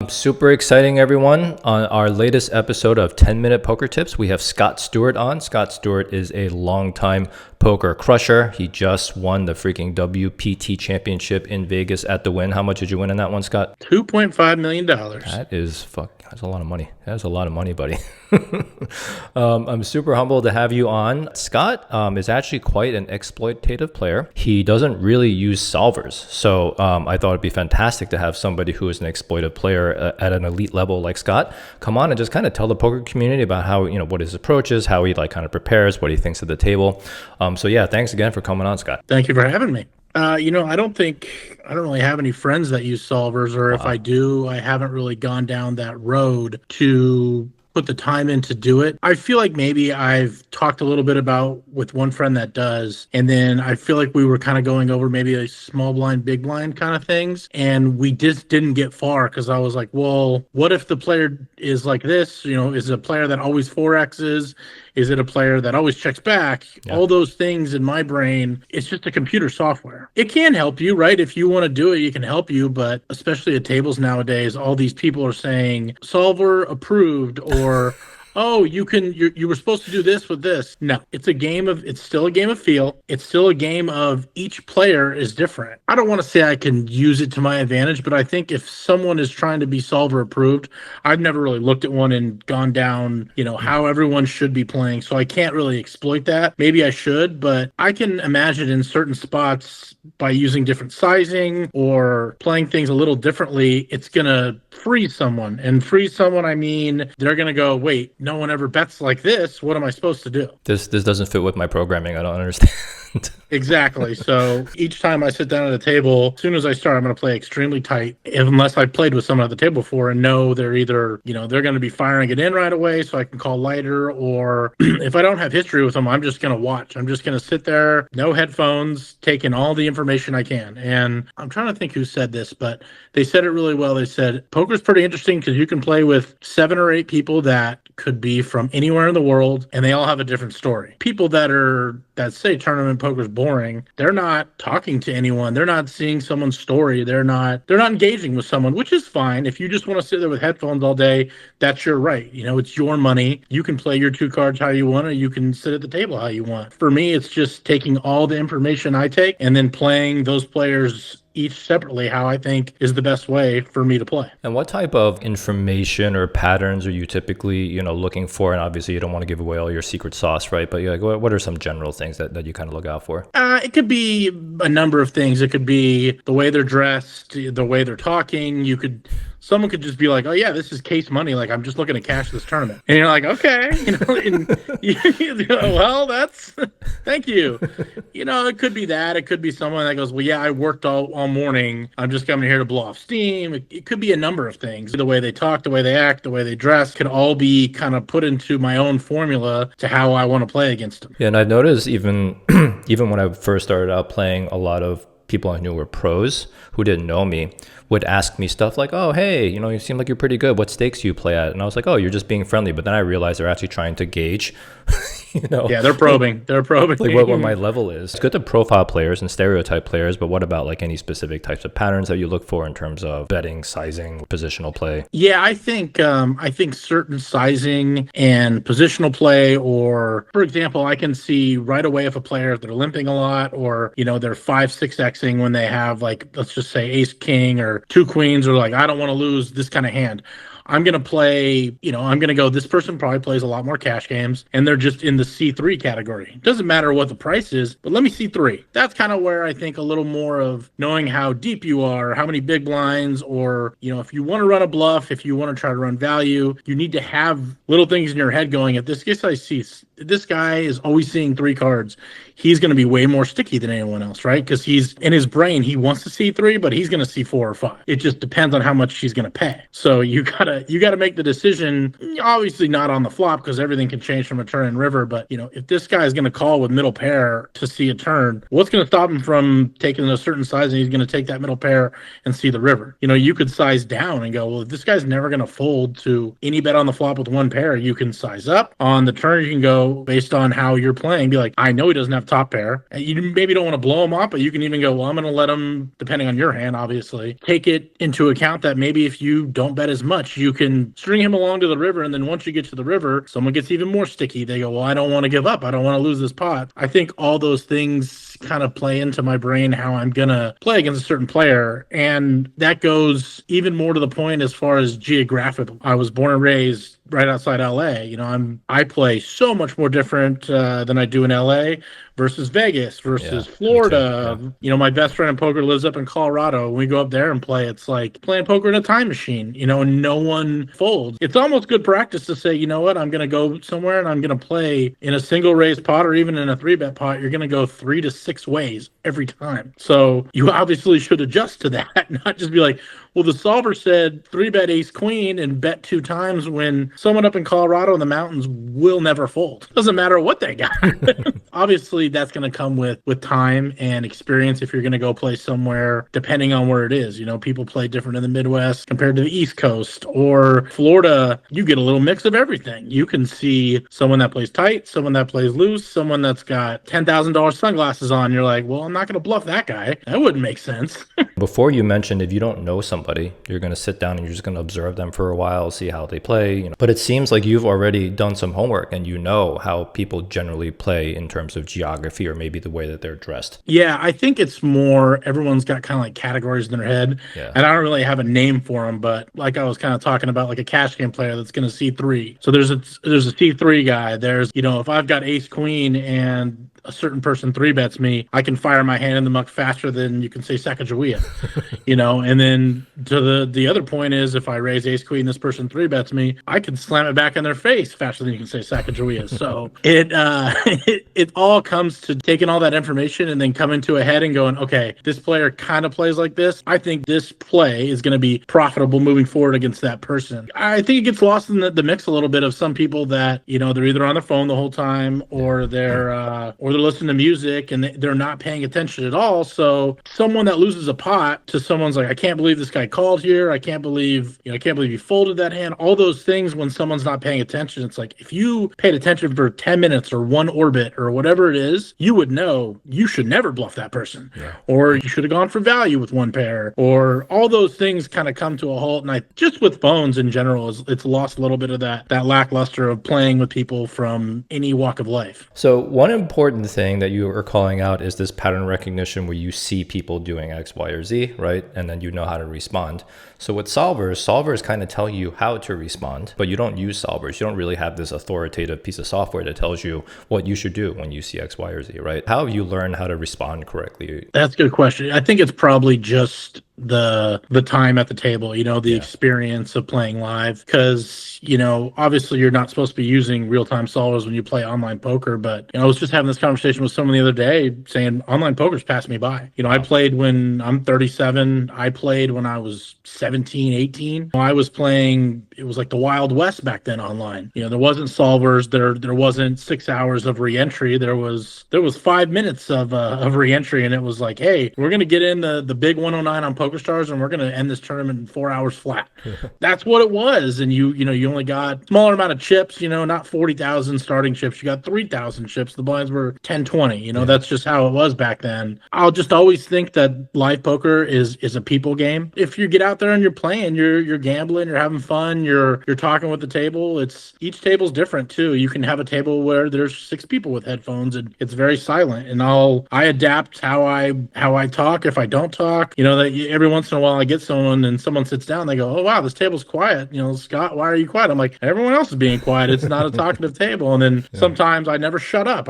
Super exciting, everyone. On our latest episode of 10-Minute Poker Tips, we have Scott Stewart on. Scott Stewart is a longtime poker crusher. He just won the freaking WPT championship in Vegas at the Wynn. How much did you win in that one, Scott? $2.5 million. That's a lot of money. That's a lot of money, buddy. I'm super humbled to have you on. Scott is actually quite an exploitative player. He doesn't really use solvers. So I thought it'd be fantastic to have somebody who is an exploitive player at an elite level like Scott come on and just kind of tell the poker community about how, what his approach is, how he kind of prepares, what he thinks at the table. So yeah, thanks again for coming on, Scott. Thank you for having me. I don't really have any friends that use solvers, or if I do, I haven't really gone down that road to put the time in to do it. I feel like maybe I've talked a little bit about with one friend that does, and then I feel like we were kind of going over maybe a small blind, big blind kind of things, and we just didn't get far because I was like, well, what if the player is like this? Is it a player that always 4Xs? Is it a player that always checks back? Yeah. All those things in my brain, it's just a computer software. It can help you, right? If you want to do it, it can help you. But especially at tables nowadays, all these people are saying solver approved or oh, you were supposed to do this with this. No, it's still a game of feel. It's still a game of each player is different. I don't want to say I can use it to my advantage, but I think if someone is trying to be solver approved, I've never really looked at one and gone down, how everyone should be playing. So I can't really exploit that. Maybe I should, but I can imagine in certain spots by using different sizing or playing things a little differently, it's going to freeze someone. And freeze someone, I mean, they're going to go, wait, no one ever bets like this. What am I supposed to do? This doesn't fit with my programming. I don't understand. Exactly. So each time I sit down at a table, as soon as I start, I'm going to play extremely tight, unless I've played with someone at the table before and know they're either, they're going to be firing it in right away so I can call lighter, or if I don't have history with them, I'm just going to watch. I'm just going to sit there, no headphones, taking all the information I can. And I'm trying to think who said this, but they said it really well. They said, poker's pretty interesting because you can play with 7 or 8 people that could be from anywhere in the world, and they all have a different story. People that say tournament poker's boring, they're not talking to anyone. They're not seeing someone's story. They're not engaging with someone, which is fine. If you just want to sit there with headphones all day, that's your right. It's your money. You can play your 2 cards how you want, or you can sit at the table how you want. For me, it's just taking all the information I take and then playing those players each separately how I think is the best way for me to play. And what type of information or patterns are you typically, looking for? And obviously you don't want to give away all your secret sauce, right? But what are some general things that you kind of look out for? It could be a number of things. It could be the way they're dressed, the way they're talking. Someone could just be like, oh yeah, this is case money. Like, I'm just looking to cash this tournament. And you're like, okay, well, thank you. It could be that. It could be someone that goes, well, yeah, I worked all morning. I'm just coming here to blow off steam. It could be a number of things. The way they talk, the way they act, the way they dress could all be kind of put into my own formula to how I want to play against them. Yeah, and I've noticed even when I first started out playing, a lot of people I knew were pros who didn't know me would ask me stuff like, oh, hey, you seem like you're pretty good. What stakes do you play at? And I was like, oh, you're just being friendly. But then I realized they're actually trying to gauge, Yeah, they're probing. They're probing. Like what my level is. It's good to profile players and stereotype players, but what about like any specific types of patterns that you look for in terms of betting, sizing, positional play? Yeah, I think certain sizing and positional play, or for example, I can see right away if a player, they're limping a lot, or they're 5-6xing when they have, like, let's just say ace king or 2 queens, or like, I don't want to lose this kind of hand. I'm going to play, I'm going to go, this person probably plays a lot more cash games, and they're just in the C3 category. It doesn't matter what the price is, but let me C3. That's kind of where I think a little more of knowing how deep you are, how many big blinds, or, if you want to run a bluff, if you want to try to run value, you need to have little things in your head going, if this guy is always seeing 3 cards, he's going to be way more sticky than anyone else, right? Because he's in his brain, he wants to see 3, but he's going to see 4 or 5. It just depends on how much he's going to pay. So you gotta make the decision, obviously not on the flop, because everything can change from a turn and river. But if this guy is going to call with middle pair to see a turn, what's going to stop him from taking a certain size, and he's going to take that middle pair and see the river? You could size down and go, well, if this guy's never going to fold to any bet on the flop with 1 pair, you can size up. On the turn, you can go, based on how you're playing, be like, I know he doesn't have top pair. And you maybe don't want to blow him off, but you can even go, well, I'm going to let him, depending on your hand, obviously, take it into account that maybe if you don't bet as much, you can string him along to the river. And then once you get to the river, someone gets even more sticky. They go, well, I don't want to give up. I don't want to lose this pot. I think all those things kind of play into my brain how I'm going to play against a certain player. And that goes even more to the point as far as geographic. I was born and raised right outside LA. I play so much more different than I do in LA versus Vegas versus Florida. Yeah. My best friend in poker lives up in Colorado. When we go up there and play, it's like playing poker in a time machine. No one folds. It's almost good practice to say, you know what, I'm going to go somewhere and I'm going to play in a single raise pot or even in a 3-bet pot. You're going to go 3 to 6 ways every time. So you obviously should adjust to that, not just be like, well, the solver said 3-bet ace queen and bet 2 times when someone up in Colorado in the mountains will never fold. Doesn't matter what they got. Obviously, that's going to come with time and experience if you're going to go play somewhere, depending on where it is. People play different in the Midwest compared to the East Coast or Florida. You get a little mix of everything. You can see someone that plays tight, someone that plays loose, someone that's got $10,000 sunglasses on. You're like, well, I'm not going to bluff that guy. That wouldn't make sense. Before you mentioned if you don't know somebody, you're going to sit down and you're just going to observe them for a while, see how they play. But it seems like you've already done some homework and you know how people generally play in terms of geography or maybe the way that they're dressed. Yeah, I think it's more everyone's got kind of like categories in their head. Yeah. And I don't really have a name for them, but like I was kind of talking about like a cash game player that's going to C3. So there's a C3 guy. There's, if I've got ace queen and a certain person 3-bets me, I can fire my hand in the muck faster than you can say Sacagawea, and then to the other point is if I raise ace queen, this person 3-bets me, I can slam it back in their face faster than you can say Sacagawea. So it all comes to taking all that information and then coming to a head and going, okay, this player kind of plays like this. I think this play is going to be profitable moving forward against that person. I think it gets lost in the mix a little bit of some people that, they're either on their phone the whole time or they're listening to music and they're not paying attention at all. So someone that loses a pot to someone's like, I can't believe this guy called here. I can't believe you folded that hand. All those things when someone's not paying attention, it's like if you paid attention for 10 minutes or one orbit or whatever it is, you would know you should never bluff that person. Yeah. Or you should have gone for value with one pair, or all those things kind of come to a halt. And just with phones in general, it's lost a little bit of that lackluster of playing with people from any walk of life. So one important thing that you are calling out is this pattern recognition where you see people doing X, Y, or Z, right? And then you know how to respond. So with solvers kind of tell you how to respond, but you don't use solvers. You don't really have this authoritative piece of software that tells you what you should do when you see X, Y, or Z, right? How have you learned how to respond correctly? That's a good question. I think it's probably just the time at the table, the experience of playing live, because obviously you're not supposed to be using real-time solvers when you play online poker, but I was just having this conversation with someone the other day saying online poker's passed me by. I played when I'm 37. I played when I was 17, 18. I was playing, it was like the Wild West back then online. There wasn't solvers, there wasn't 6 hours of reentry. There was 5 minutes of reentry, and it was like, hey, we're gonna get in the big 109 on PokerStars and we're gonna end this tournament in 4 hours flat. That's what it was. And you only got smaller amount of chips, not 40,000 starting chips. You got 3,000 chips. The blinds were 10, 20. That's just how it was back then. I'll just always think that live poker is a people game. If you get out there and you're playing, you're gambling, you're having fun, you're talking with the table. Each table's different too. You can have a table where there's 6 people with headphones and it's very silent. And I adapt how I talk. If I don't talk, that every once in a while I get someone and someone sits down, they go, oh wow, this table's quiet. Scott, why are you quiet? I'm like, everyone else is being quiet. It's not a talkative table. And then sometimes I never shut up.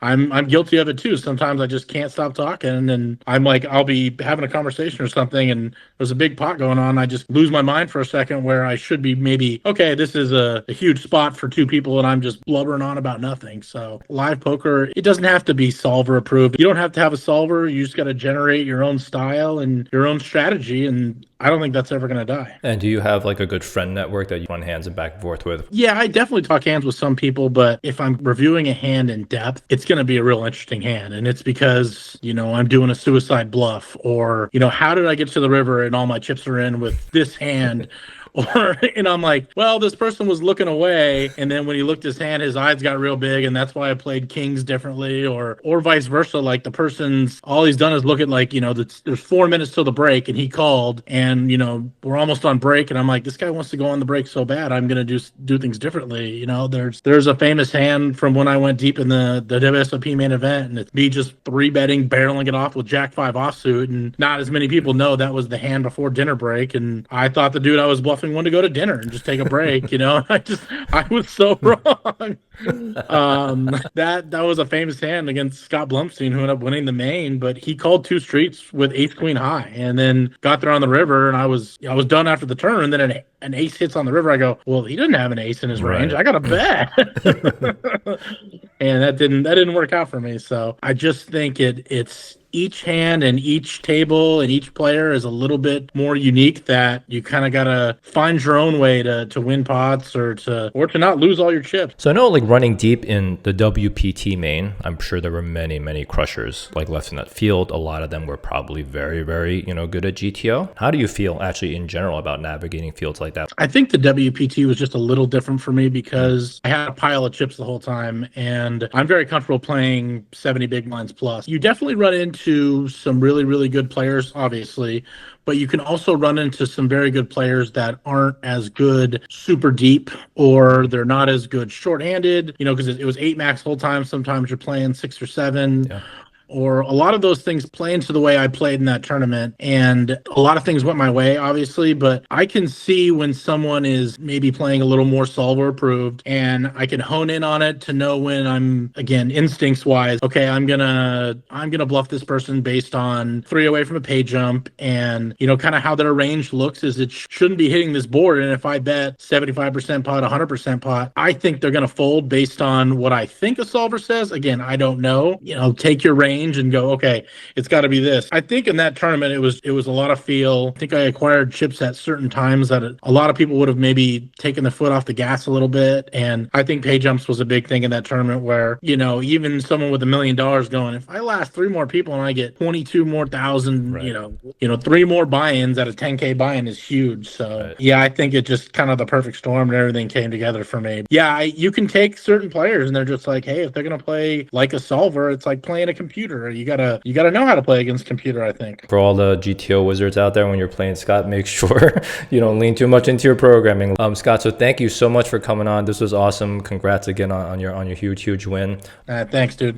I'm guilty of it too. Sometimes I just can't stop talking, and I'm like, I'll be having a conversation or something and there's a big pot going on. I just lose my mind for a second where I should be maybe, okay, this is a huge spot for 2 people and I'm just blubbering on about nothing. So live poker, it doesn't have to be solver approved. You don't have to have a solver. You just got to generate your own style and your own strategy, and I don't think that's ever going to die. And do you have like a good friend network that you run hands and back and forth with? Yeah, I definitely talk hands with some people, but if I'm reviewing a hand in depth, it's going to be a real interesting hand. And it's because, I'm doing a suicide bluff, or, how did I get to the river and all my chips are in with this hand? Or, and I'm like, well, this person was looking away, and then when he looked his hand, his eyes got real big, and that's why I played kings differently, or vice versa. Like the person's all he's done is look at, like, there's 4 minutes till the break, and he called, and we're almost on break, and I'm like, this guy wants to go on the break so bad, I'm gonna do things differently. There's a famous hand from when I went deep in the WSOP main event, and it's me just three betting, barreling it off with Jack 5 offsuit, and not as many people know that was the hand before dinner break, and I thought the dude I was bluffing wanted to go to dinner and just take a break. I was so wrong. That was a famous hand against Scott Blumstein, who ended up winning the main, but he called two streets with ace queen high, and then got there on the river, and I was done after the turn, and then an ace hits on the river. I go, well, he didn't have an ace in his range. I got to bet. And that didn't work out for me. So I just think it's each hand and each table and each player is a little bit more unique, that you kind of got to find your own way to win pots, or to not lose all your chips. So I know, like, running deep in the WPT main, I'm sure there were many, many crushers like left in that field. A lot of them were probably very, very, good at GTO. How do you feel actually in general about navigating fields like that? I think the WPT was just a little different for me because I had a pile of chips the whole time, and I'm very comfortable playing 70 big blinds plus. You definitely run into some really, really good players, obviously, but you can also run into some very good players that aren't as good super deep, or they're not as good shorthanded, because it was 8 max whole time. Sometimes you're playing 6 or 7. Yeah. Or a lot of those things play into the way I played in that tournament. And a lot of things went my way, obviously, but I can see when someone is maybe playing a little more solver approved, and I can hone in on it to know when I'm, again, instincts wise, okay, I'm gonna bluff this person based on 3 away from a pay jump, and kind of how their range looks is it shouldn't be hitting this board. And if I bet 75% pot, 100% pot, I think they're gonna fold based on what I think a solver says. Again, I don't know. Take your range and go, okay, it's got to be this. I think in that tournament it was a lot of feel. I think I acquired chips at certain times that a lot of people would have maybe taken the foot off the gas a little bit, and I think pay jumps was a big thing in that tournament, where even someone with $1 million going, if I last 3 more people and I get 22 more thousand, right. 3 more buy-ins at a 10K buy-in is huge. So right. Yeah, I think it just kind of the perfect storm, and everything came together for me. Yeah, you can take certain players and they're just like, hey, if they're gonna play like a solver, it's like playing a computer. You gotta know how to play against computer, I think. For all the GTO wizards out there, when you're playing Scott, make sure you don't lean too much into your programming. Scott, so thank you so much for coming on. This was awesome. Congrats again on your huge win. Thanks, dude.